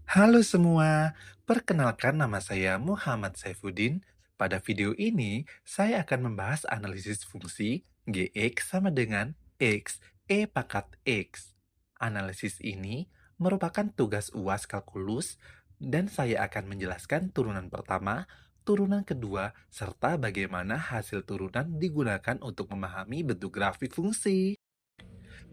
Halo semua, perkenalkan nama saya Muhammad Saifuddin. Pada video ini, saya akan membahas analisis fungsi Gx sama dengan X, E pangkat X. Analisis ini merupakan tugas UAS kalkulus dan saya akan menjelaskan turunan pertama, turunan kedua, serta bagaimana hasil turunan digunakan untuk memahami bentuk grafik fungsi.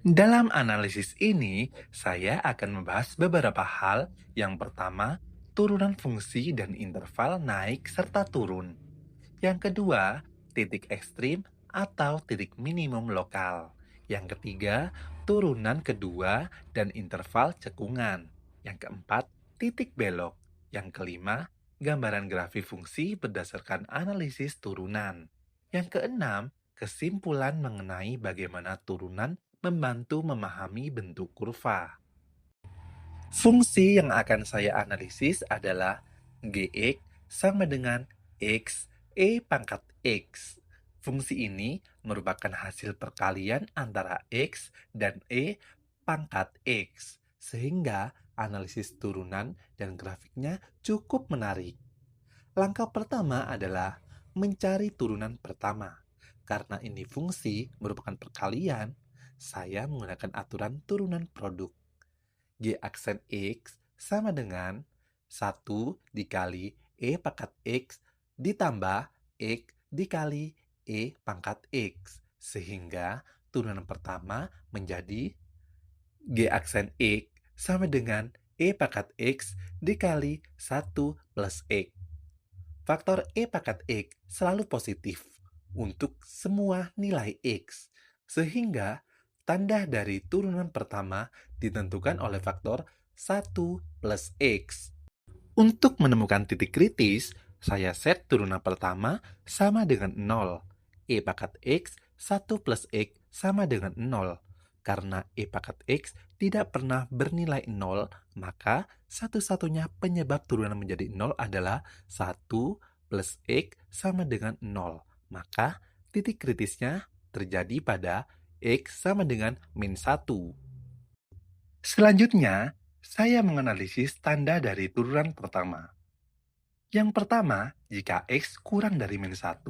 Dalam analisis ini, saya akan membahas beberapa hal. Yang pertama, turunan fungsi dan interval naik serta turun. Yang kedua, titik ekstrim atau titik minimum lokal. Yang ketiga, turunan kedua dan interval cekungan. Yang keempat, titik belok. Yang kelima, gambaran grafik fungsi berdasarkan analisis turunan. Yang keenam, kesimpulan mengenai bagaimana turunan membantu memahami bentuk kurva. Fungsi yang akan saya analisis adalah Gx sama dengan X, E pangkat X. Fungsi ini merupakan hasil perkalian antara X dan E pangkat X, sehingga analisis turunan dan grafiknya cukup menarik. Langkah pertama adalah mencari turunan pertama. Karena ini fungsi merupakan perkalian, saya menggunakan aturan turunan produk. G aksen X sama dengan 1 dikali E pangkat X ditambah X dikali E pangkat X. Sehingga turunan pertama menjadi G aksen X sama dengan E pangkat X dikali 1 plus X. Faktor E pangkat X selalu positif untuk semua nilai X, sehingga tanda dari turunan pertama ditentukan oleh faktor 1 plus X. Untuk menemukan titik kritis, saya set turunan pertama sama dengan 0. E pangkat X 1 plus X sama dengan 0. Karena E pangkat X tidak pernah bernilai 0, maka satu-satunya penyebab turunan menjadi 0 adalah 1 plus X sama dengan 0. Maka titik kritisnya terjadi pada X sama dengan min 1. Selanjutnya, saya menganalisis tanda dari turunan pertama. Yang pertama, jika X kurang dari min 1,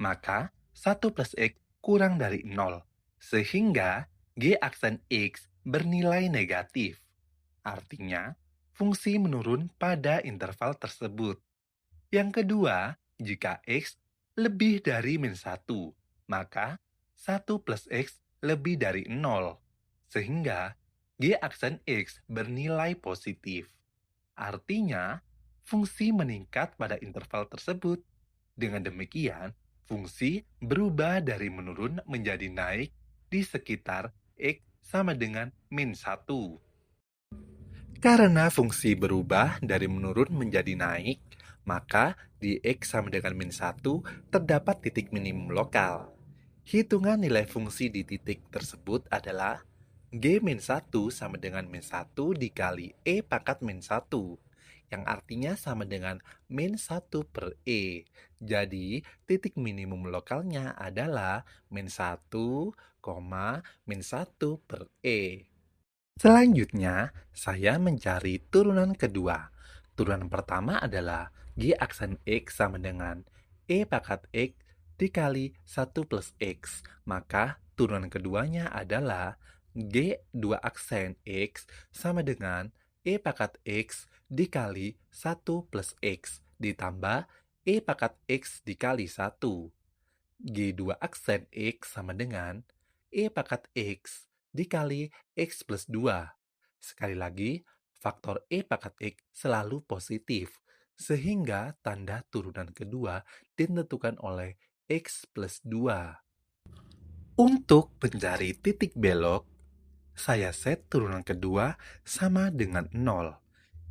maka 1 plus X kurang dari 0, sehingga G aksen X bernilai negatif. Artinya, fungsi menurun pada interval tersebut. Yang kedua, jika X lebih dari min 1, maka 1 plus X lebih dari 0, sehingga G aksen X bernilai positif. Artinya, fungsi meningkat pada interval tersebut. Dengan demikian, fungsi berubah dari menurun menjadi naik di sekitar X sama dengan min 1. Karena fungsi berubah dari menurun menjadi naik, maka di X sama dengan min 1 terdapat titik minimum lokal. Hitungan nilai fungsi di titik tersebut adalah G min 1 sama dengan min 1 dikali E pangkat min 1, yang artinya sama dengan min 1 per E. Jadi, titik minimum lokalnya adalah min 1, min 1 per E. Selanjutnya, saya mencari turunan kedua. Turunan pertama adalah G aksen X sama dengan E pangkat X dikali 1 plus X. Maka turunan keduanya adalah G 2 aksen X sama dengan E pangkat X dikali 1 plus X ditambah E pangkat X dikali 1. G 2 aksen X sama dengan E pangkat X dikali X plus 2. Sekali lagi, faktor E pangkat X selalu positif, sehingga tanda turunan kedua ditentukan oleh X plus 2. Untuk mencari titik belok, saya set turunan kedua sama dengan 0.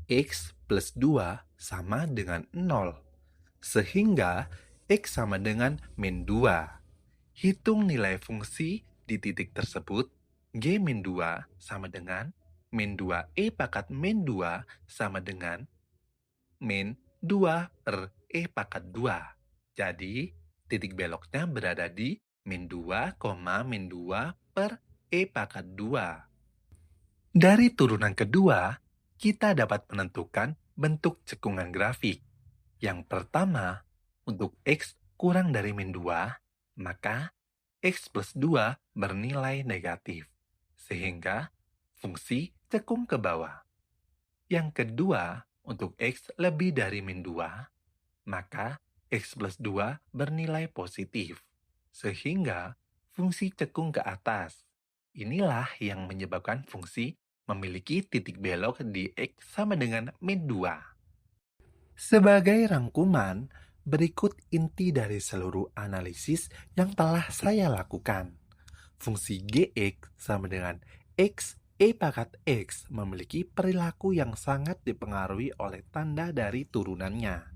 X plus 2 sama dengan 0. Sehingga X sama dengan min 2. Hitung nilai fungsi di titik tersebut. G min 2 sama dengan min 2 E pangkat min 2 sama dengan min 2 per E pangkat 2. Jadi, titik beloknya berada di min 2, min 2 per E pangkat 2. Dari turunan kedua, kita dapat menentukan bentuk cekungan grafik. Yang pertama, untuk X kurang dari min 2, maka X plus 2 bernilai negatif, sehingga fungsi cekung ke bawah. Yang kedua, untuk X lebih dari min 2, maka X plus 2 bernilai positif, sehingga fungsi cekung ke atas. Inilah yang menyebabkan fungsi memiliki titik belok di X sama dengan min 2. Sebagai rangkuman, berikut inti dari seluruh analisis yang telah saya lakukan. Fungsi Gx sama dengan X E pangkat X memiliki perilaku yang sangat dipengaruhi oleh tanda dari turunannya.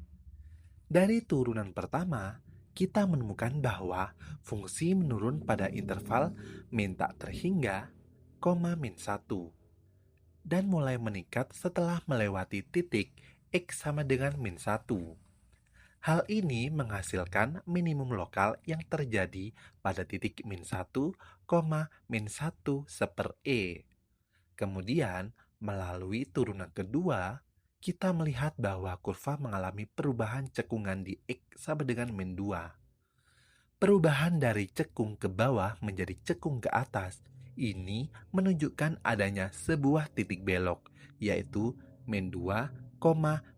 Dari turunan pertama, kita menemukan bahwa fungsi menurun pada interval min tak terhingga, min 1, dan mulai meningkat setelah melewati titik X sama dengan min 1. Hal ini menghasilkan minimum lokal yang terjadi pada titik min 1, min 1 seper E. Kemudian, melalui turunan kedua, kita melihat bahwa kurva mengalami perubahan cekungan di X sama dengan min 2. Perubahan dari cekung ke bawah menjadi cekung ke atas ini menunjukkan adanya sebuah titik belok, yaitu min 2,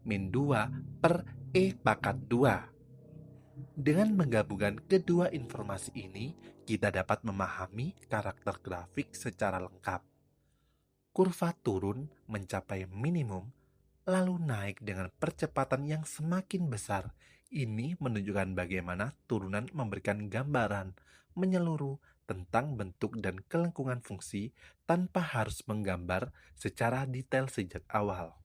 min 2 per E pangkat 2. Dengan menggabungkan kedua informasi ini, kita dapat memahami karakter grafik secara lengkap. Kurva turun mencapai minimum, lalu naik dengan percepatan yang semakin besar. Ini menunjukkan bagaimana turunan memberikan gambaran menyeluruh tentang bentuk dan kelengkungan fungsi tanpa harus menggambar secara detail sejak awal.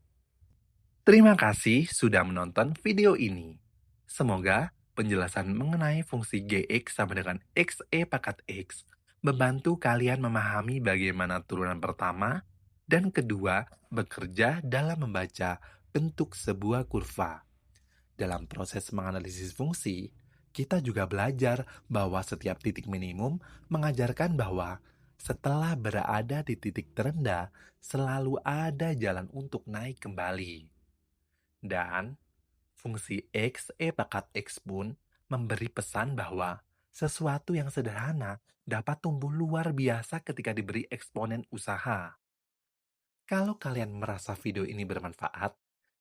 Terima kasih sudah menonton video ini. Semoga penjelasan mengenai fungsi Gx sama dengan Xe pangkat X membantu kalian memahami bagaimana turunan pertama dan kedua bekerja dalam membaca bentuk sebuah kurva. Dalam proses menganalisis fungsi, kita juga belajar bahwa setiap titik minimum mengajarkan bahwa setelah berada di titik terendah, selalu ada jalan untuk naik kembali. Dan fungsi Xe pangkat X pun memberi pesan bahwa sesuatu yang sederhana dapat tumbuh luar biasa ketika diberi eksponen usaha. Kalau kalian merasa video ini bermanfaat,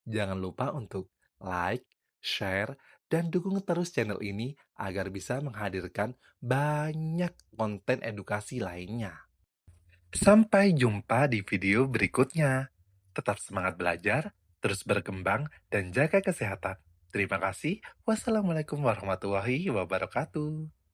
jangan lupa untuk like, share, dan dukung terus channel ini agar bisa menghadirkan banyak konten edukasi lainnya. Sampai jumpa di video berikutnya. Tetap semangat belajar, terus berkembang, dan jaga kesehatan. Terima kasih. Wassalamualaikum warahmatullahi wabarakatuh.